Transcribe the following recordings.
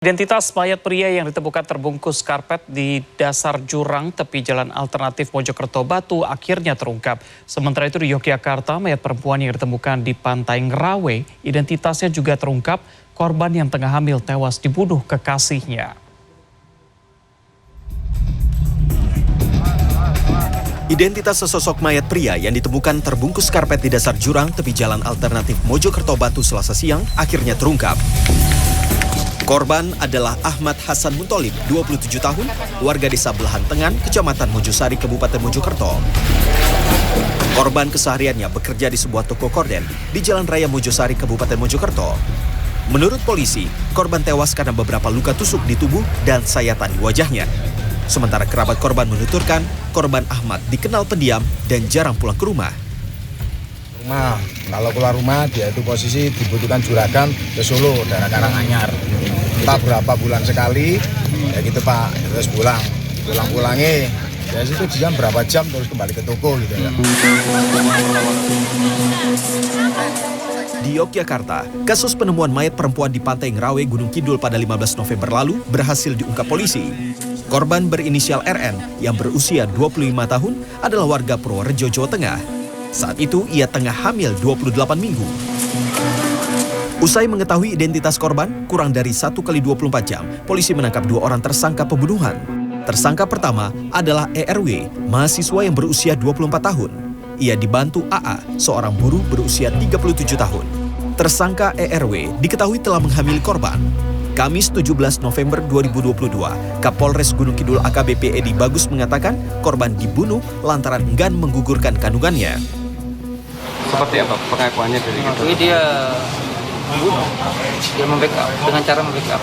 Identitas mayat pria yang ditemukan terbungkus karpet di dasar jurang tepi jalan alternatif Mojokerto Batu akhirnya terungkap. Sementara itu di Yogyakarta, mayat perempuan yang ditemukan di Pantai Ngerawe, identitasnya juga terungkap, korban yang tengah hamil tewas dibunuh kekasihnya. Identitas sesosok mayat pria yang ditemukan terbungkus karpet di dasar jurang tepi jalan alternatif Mojokerto Batu Selasa siang akhirnya terungkap. Korban adalah Ahmad Hasan Muntolib, 27 tahun, warga desa Belahan Tengan, Kecamatan Mojosari, Kabupaten Mojokerto. Korban kesehariannya bekerja di sebuah toko korden di Jalan Raya Mojosari, Kabupaten Mojokerto. Menurut polisi, korban tewas karena beberapa luka tusuk di tubuh dan sayatan di wajahnya. Sementara kerabat korban menuturkan, korban Ahmad dikenal pendiam dan jarang pulang ke rumah. Kalau keluar rumah dia itu posisi dibutuhkan juragan ke Solo, daerah Karanganyar. Entah berapa bulan sekali, ya gitu Pak, terus pulang-pulangnya, ya situ jam berapa jam terus kembali ke toko gitu ya. Di Yogyakarta, kasus penemuan mayat perempuan di Pantai Ngerawe, Gunung Kidul pada 15 November lalu berhasil diungkap polisi. Korban berinisial RN yang berusia 25 tahun adalah warga Purworejo, Jawa Tengah. Saat itu ia tengah hamil 28 minggu. Usai mengetahui identitas korban, kurang dari 1x24 jam, polisi menangkap 2 orang tersangka pembunuhan. Tersangka pertama adalah ERW, mahasiswa yang berusia 24 tahun. Ia dibantu AA, seorang buruh berusia 37 tahun. Tersangka ERW diketahui telah menghamili korban. Kamis 17 November 2022, Kapolres Gunung Kidul AKBP Edi Bagus mengatakan korban dibunuh lantaran enggan menggugurkan kandungannya. Seperti apa pengakuannya dari itu? Dia membunuh, dia membackup dengan cara membackup.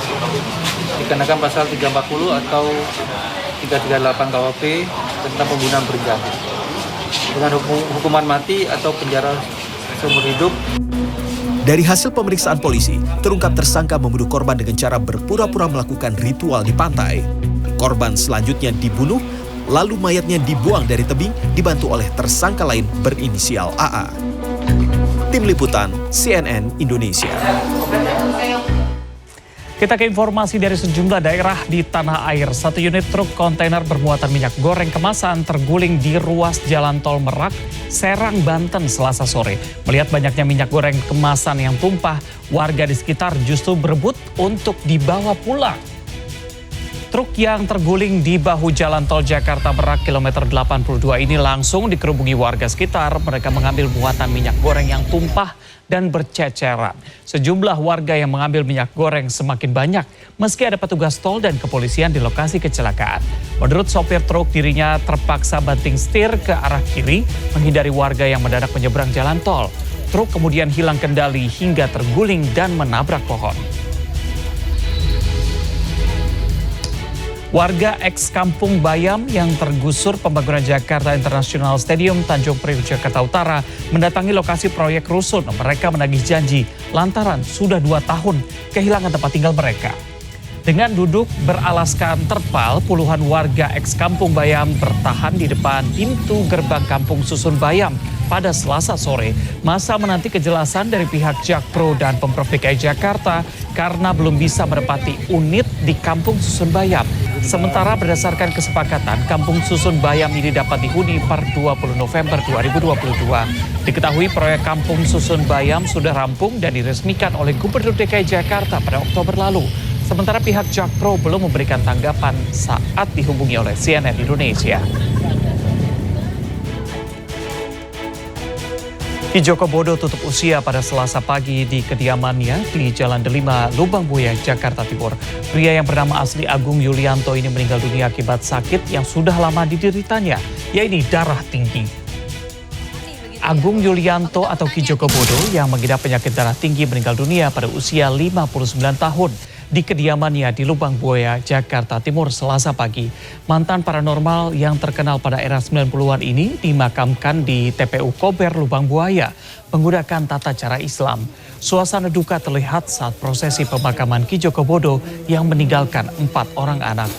Dikenakan pasal 340 atau 338 KUHP tentang pembunuhan berencana dengan hukuman mati atau penjara seumur hidup. Dari hasil pemeriksaan polisi, terungkap tersangka membunuh korban dengan cara berpura-pura melakukan ritual di pantai. Korban selanjutnya dibunuh, lalu mayatnya dibuang dari tebing dibantu oleh tersangka lain berinisial AA. Tim Liputan CNN Indonesia. Kita ke informasi dari sejumlah daerah di tanah air. 1 unit truk kontainer bermuatan minyak goreng kemasan terguling di ruas Jalan Tol Merak, Serang, Banten Selasa sore. Melihat banyaknya minyak goreng kemasan yang tumpah, warga di sekitar justru berebut untuk dibawa pulang. Truk yang terguling di bahu Jalan Tol Jakarta Merak kilometer 82 ini langsung dikerubungi warga sekitar. Mereka mengambil muatan minyak goreng yang tumpah dan berceceran. Sejumlah warga yang mengambil minyak goreng semakin banyak meski ada petugas tol dan kepolisian di lokasi kecelakaan. Menurut sopir truk, dirinya terpaksa banting setir ke arah kiri menghindari warga yang mendadak menyeberang jalan tol. Truk kemudian hilang kendali hingga terguling dan menabrak pohon. Warga eks Kampung Bayam yang tergusur pembangunan Jakarta International Stadium Tanjung Priok, Jakarta Utara mendatangi lokasi proyek rusun. Mereka menagih janji lantaran sudah 2 tahun kehilangan tempat tinggal mereka. Dengan duduk beralaskan terpal, puluhan warga eks Kampung Bayam bertahan di depan pintu gerbang Kampung Susun Bayam pada Selasa sore. Masa menanti kejelasan dari pihak Jakpro dan Pemprov DKI Jakarta karena belum bisa menempati unit di Kampung Susun Bayam. Sementara berdasarkan kesepakatan, Kampung Susun Bayam ini dapat dihuni per 20 November 2022. Diketahui proyek Kampung Susun Bayam sudah rampung dan diresmikan oleh Gubernur DKI Jakarta pada Oktober lalu. Sementara pihak Jakpro belum memberikan tanggapan saat dihubungi oleh CNN Indonesia. Ki Joko Bodo tutup usia pada Selasa pagi di kediamannya di Jalan Delima, Lubang Buaya, Jakarta Timur. Pria yang bernama asli Agung Yulianto ini meninggal dunia akibat sakit yang sudah lama dideritanya, yaitu darah tinggi. Agung Yulianto atau Ki Joko Bodo yang mengidap penyakit darah tinggi meninggal dunia pada usia 59 tahun. Di kediamannya di Lubang Buaya, Jakarta Timur Selasa pagi. Mantan paranormal yang terkenal pada era 90-an ini dimakamkan di TPU Kober Lubang Buaya menggunakan tata cara Islam. Suasana duka terlihat saat prosesi pemakaman Ki Joko Bodo yang meninggalkan 4 orang anak.